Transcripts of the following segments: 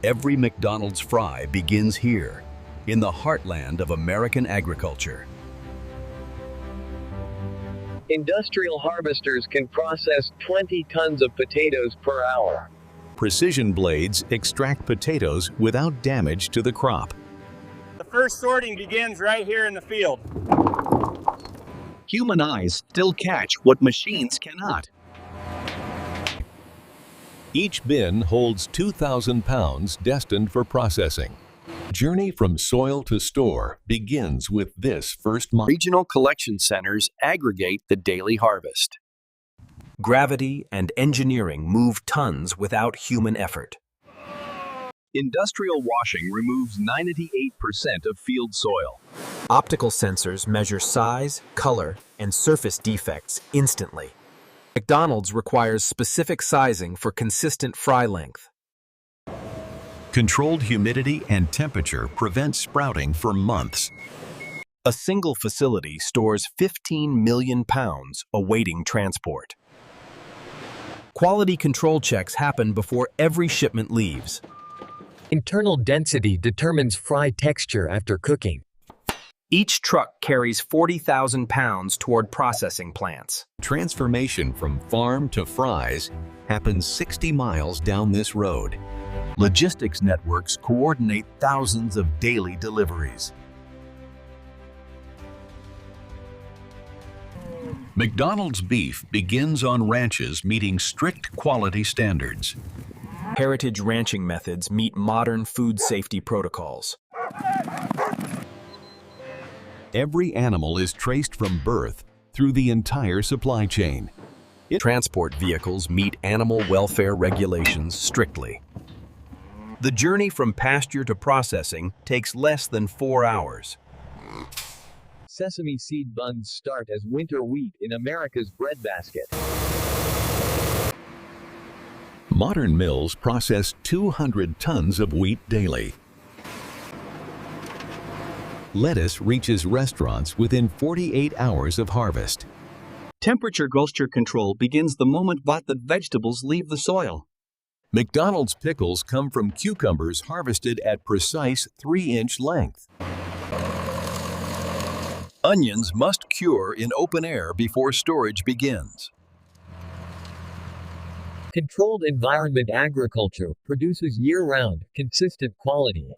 Every McDonald's fry begins here, in the heartland of American agriculture. Industrial harvesters can process 20 tons of potatoes per hour. Precision blades extract potatoes without damage to the crop. The first sorting begins right here in the field. Human eyes still catch what machines cannot. Each bin holds 2,000 pounds destined for processing. Journey from soil to store begins with this first mile. Regional collection centers aggregate the daily harvest. Gravity and engineering move tons without human effort. Industrial washing removes 98% of field soil. Optical sensors measure size, color, and surface defects instantly. McDonald's requires specific sizing for consistent fry length. Controlled humidity and temperature prevent sprouting for months. A single facility stores 15 million pounds awaiting transport. Quality control checks happen before every shipment leaves. Internal density determines fry texture after cooking. Each truck carries 40,000 pounds toward processing plants. Transformation from farm to fries happens 60 miles down this road. Logistics networks coordinate thousands of daily deliveries. McDonald's beef begins on ranches meeting strict quality standards. Heritage ranching methods meet modern food safety protocols. Every animal is traced from birth through the entire supply chain. Transport vehicles meet animal welfare regulations strictly. The journey from pasture to processing takes less than 4 hours. Sesame seed buns start as winter wheat in America's breadbasket. Modern mills process 200 tons of wheat daily. Lettuce reaches restaurants within 48 hours of harvest. Temperature control begins the moment the vegetables leave the soil. McDonald's pickles come from cucumbers harvested at precise 3-inch length. Onions must cure in open air before storage begins. Controlled environment agriculture produces year-round, consistent quality.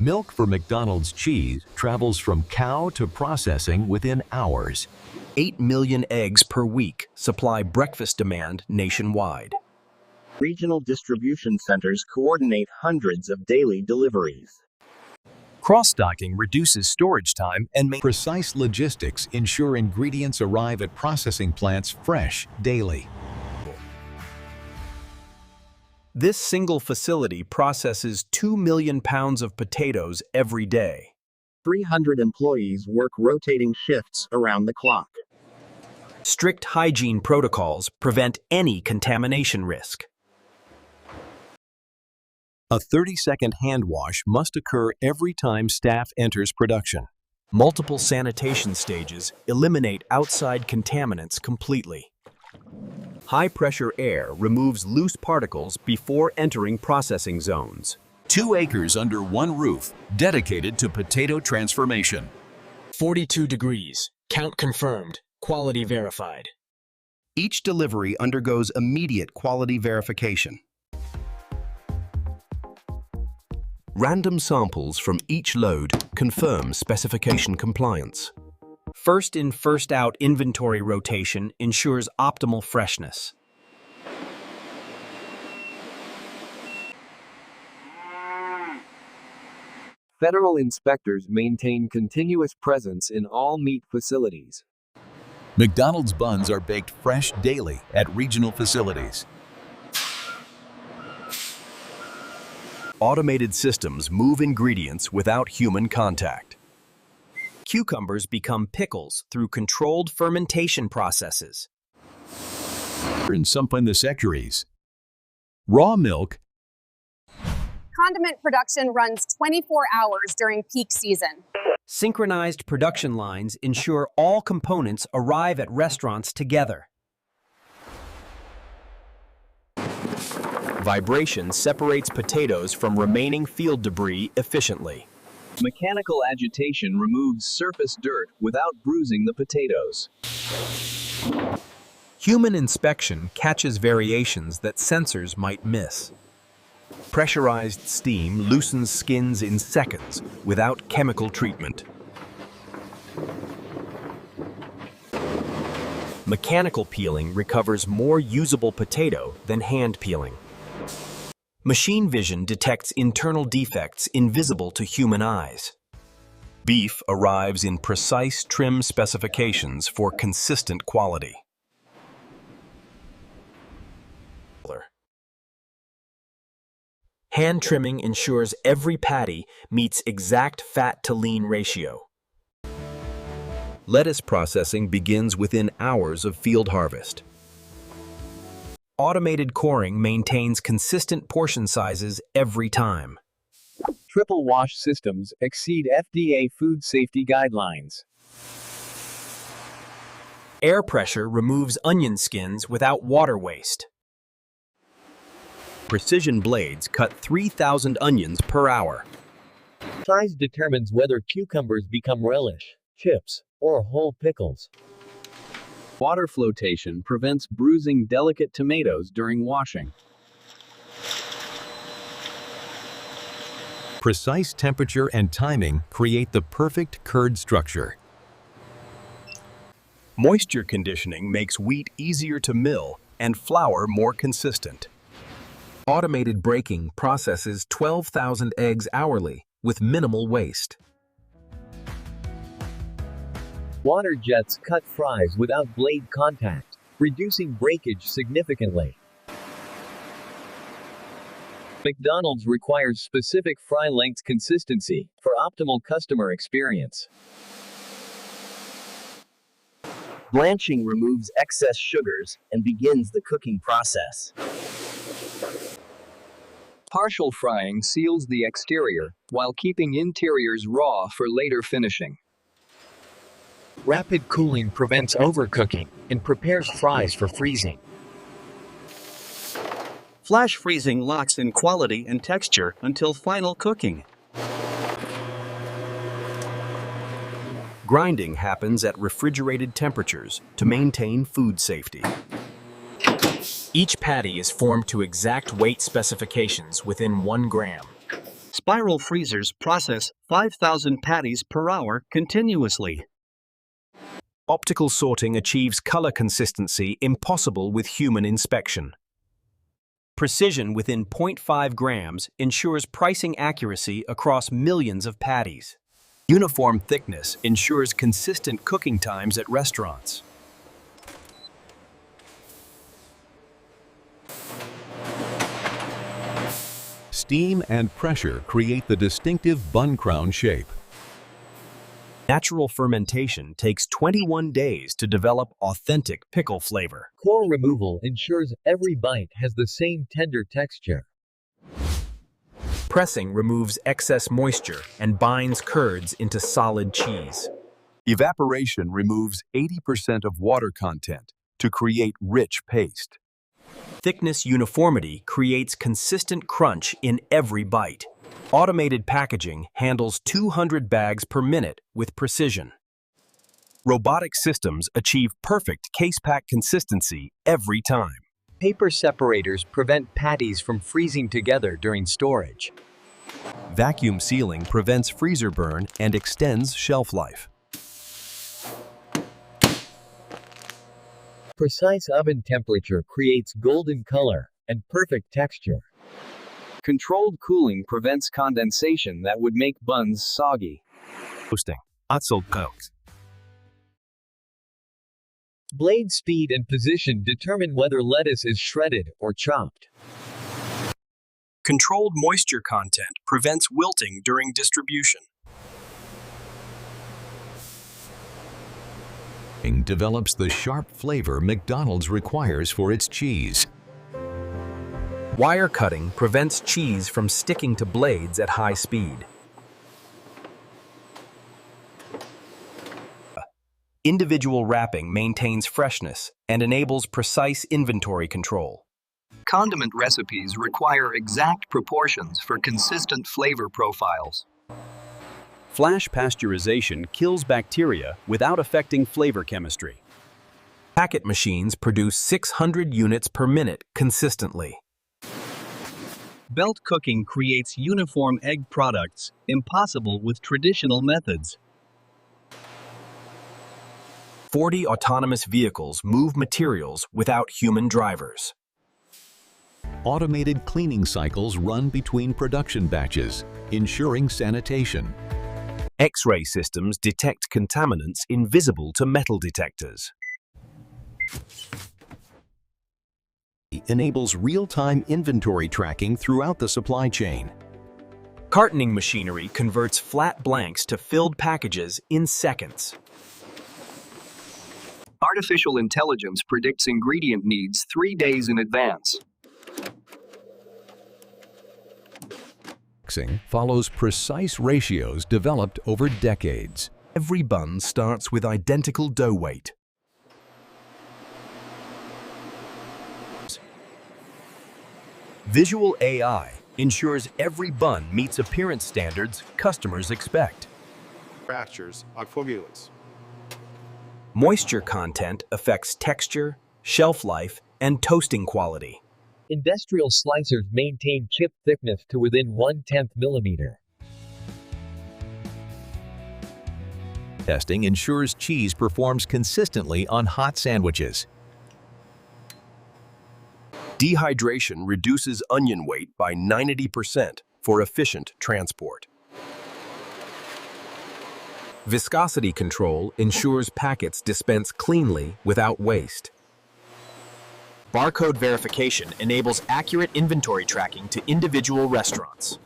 Milk for McDonald's cheese travels from cow to processing within hours. 8 million eggs per week supply breakfast demand nationwide. Regional distribution centers coordinate hundreds of daily deliveries. Cross-docking reduces storage time and Precise logistics ensure ingredients arrive at processing plants fresh daily. This single facility processes 2 million pounds of potatoes every day. 300 employees work rotating shifts around the clock. Strict hygiene protocols prevent any contamination risk. A 30-second hand wash must occur every time staff enters production. Multiple sanitation stages eliminate outside contaminants completely. High-pressure air removes loose particles before entering processing zones. 2 acres under one roof, dedicated to potato transformation. 42 degrees. Count confirmed. Quality verified. Each delivery undergoes immediate quality verification. Random samples from each load confirm specification compliance. First-in, first-out inventory rotation ensures optimal freshness. Federal inspectors maintain continuous presence in all meat facilities. McDonald's buns are baked fresh daily at regional facilities. Automated systems move ingredients without human contact. Cucumbers become pickles through controlled fermentation processes. In some the sectaries. Raw milk. Condiment production runs 24 hours during peak season. Synchronized production lines ensure all components arrive at restaurants together. Vibration separates potatoes from remaining field debris efficiently. Mechanical agitation removes surface dirt without bruising the potatoes. Human inspection catches variations that sensors might miss. Pressurized steam loosens skins in seconds without chemical treatment. Mechanical peeling recovers more usable potato than hand peeling. Machine vision detects internal defects invisible to human eyes. Beef arrives in precise trim specifications for consistent quality. Hand trimming ensures every patty meets exact fat-to-lean ratio. Lettuce processing begins within hours of field harvest. Automated coring maintains consistent portion sizes every time. Triple wash systems exceed FDA food safety guidelines. Air pressure removes onion skins without water waste. Precision blades cut 3,000 onions per hour. Size determines whether cucumbers become relish, chips, or whole pickles. Water flotation prevents bruising delicate tomatoes during washing. Precise temperature and timing create the perfect curd structure. Moisture conditioning makes wheat easier to mill and flour more consistent. Automated breaking processes 12,000 eggs hourly with minimal waste. Water jets cut fries without blade contact, reducing breakage significantly. McDonald's requires specific fry length consistency for optimal customer experience. Blanching removes excess sugars and begins the cooking process. Partial frying seals the exterior while keeping interiors raw for later finishing. Rapid cooling prevents overcooking and prepares fries for freezing. Flash freezing locks in quality and texture until final cooking. Grinding happens at refrigerated temperatures to maintain food safety. Each patty is formed to exact weight specifications within 1 gram. Spiral freezers process 5,000 patties per hour continuously. Optical sorting achieves color consistency impossible with human inspection. Precision within 0.5 grams ensures pricing accuracy across millions of patties. Uniform thickness ensures consistent cooking times at restaurants. Steam and pressure create the distinctive bun crown shape. Natural fermentation takes 21 days to develop authentic pickle flavor. Core removal ensures every bite has the same tender texture. Pressing removes excess moisture and binds curds into solid cheese. Evaporation removes 80% of water content to create rich paste. Thickness uniformity creates consistent crunch in every bite. Automated packaging handles 200 bags per minute with precision. Robotic systems achieve perfect case pack consistency every time. Paper separators prevent patties from freezing together during storage. Vacuum sealing prevents freezer burn and extends shelf life. Precise oven temperature creates golden color and perfect texture. Controlled cooling prevents condensation that would make buns soggy. Toasting. Blade speed and position determine whether lettuce is shredded or chopped. Controlled moisture content prevents wilting during distribution. Develops the sharp flavor McDonald's requires for its cheese. Wire cutting prevents cheese from sticking to blades at high speed. Individual wrapping maintains freshness and enables precise inventory control. Condiment recipes require exact proportions for consistent flavor profiles. Flash pasteurization kills bacteria without affecting flavor chemistry. Packet machines produce 600 units per minute consistently. Belt cooking creates uniform egg products, impossible with traditional methods. 40 autonomous vehicles move materials without human drivers. Automated cleaning cycles run between production batches, ensuring sanitation. X-ray systems detect contaminants invisible to metal detectors. Enables real-time inventory tracking throughout the supply chain. Cartoning machinery converts flat blanks to filled packages in seconds. Artificial intelligence predicts ingredient needs 3 days in advance. Follows precise ratios developed over decades. Every bun starts with identical dough weight. Visual AI ensures every bun meets appearance standards customers expect. Fractures on formulas. Moisture content affects texture, shelf life, and toasting quality. Industrial slicers maintain chip thickness to within 1/10 millimeter. Testing ensures cheese performs consistently on hot sandwiches. Dehydration reduces onion weight by 90% for efficient transport. Viscosity control ensures packets dispense cleanly without waste. Barcode verification enables accurate inventory tracking to individual restaurants.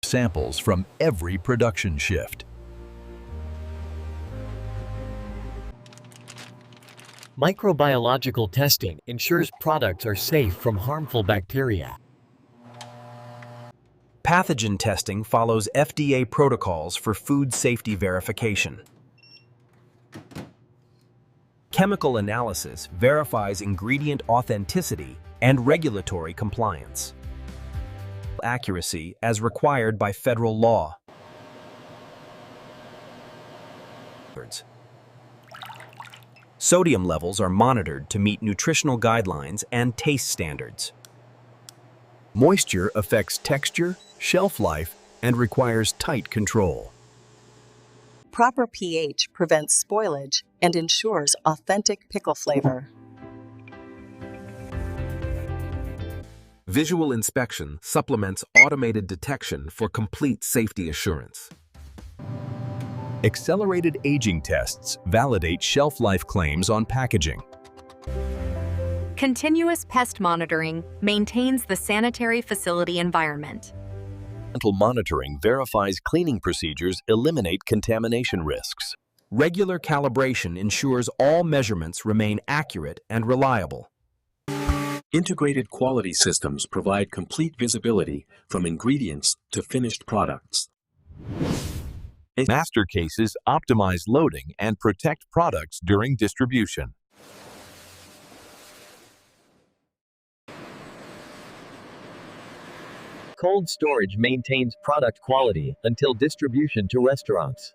Samples from every production shift. Microbiological testing ensures products are safe from harmful bacteria. Pathogen testing follows FDA protocols for food safety verification. Chemical analysis verifies ingredient authenticity and regulatory compliance. Accuracy as required by federal law. Sodium levels are monitored to meet nutritional guidelines and taste standards. Moisture affects texture, shelf life, and requires tight control. Proper pH prevents spoilage and ensures authentic pickle flavor. Visual inspection supplements automated detection for complete safety assurance. Accelerated aging tests validate shelf life claims on packaging. Continuous pest monitoring maintains the sanitary facility environment. Environmental monitoring verifies cleaning procedures eliminate contamination risks. Regular calibration ensures all measurements remain accurate and reliable. Integrated quality systems provide complete visibility from ingredients to finished products. Master cases optimize loading and protect products during distribution. Cold storage maintains product quality until distribution to restaurants.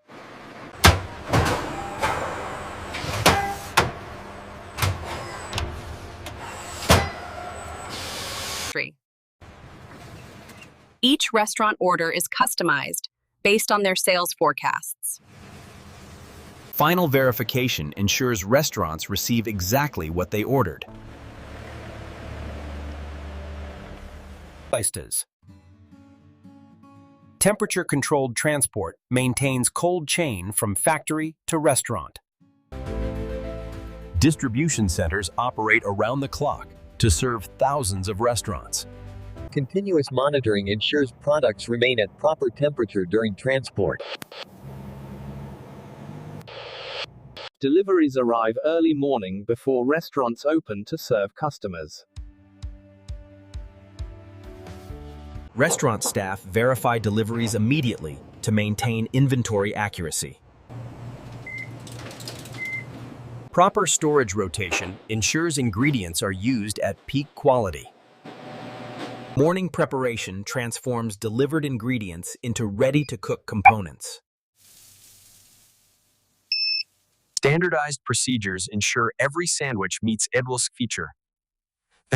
Each restaurant order is customized based on their sales forecasts. Final verification ensures restaurants receive exactly what they ordered. Temperature-controlled transport maintains cold chain from factory to restaurant. Distribution centers operate around the clock to serve thousands of restaurants. Continuous monitoring ensures products remain at proper temperature during transport. Deliveries arrive early morning before restaurants open to serve customers. Restaurant staff verify deliveries immediately to maintain inventory accuracy. Proper storage rotation ensures ingredients are used at peak quality. Morning preparation transforms delivered ingredients into ready-to-cook components. Standardized procedures ensure every sandwich meets EDWOS feature.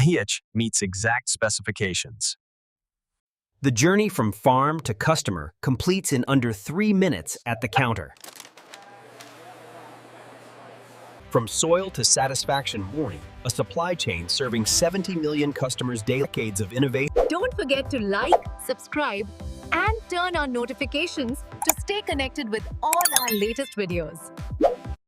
Each meets exact specifications. The journey from farm to customer completes in under 3 minutes at the counter. From soil to satisfaction morning, a supply chain serving 70 million customers daily. Decades of innovation. Don't forget to like, subscribe, and turn on notifications to stay connected with all our latest videos.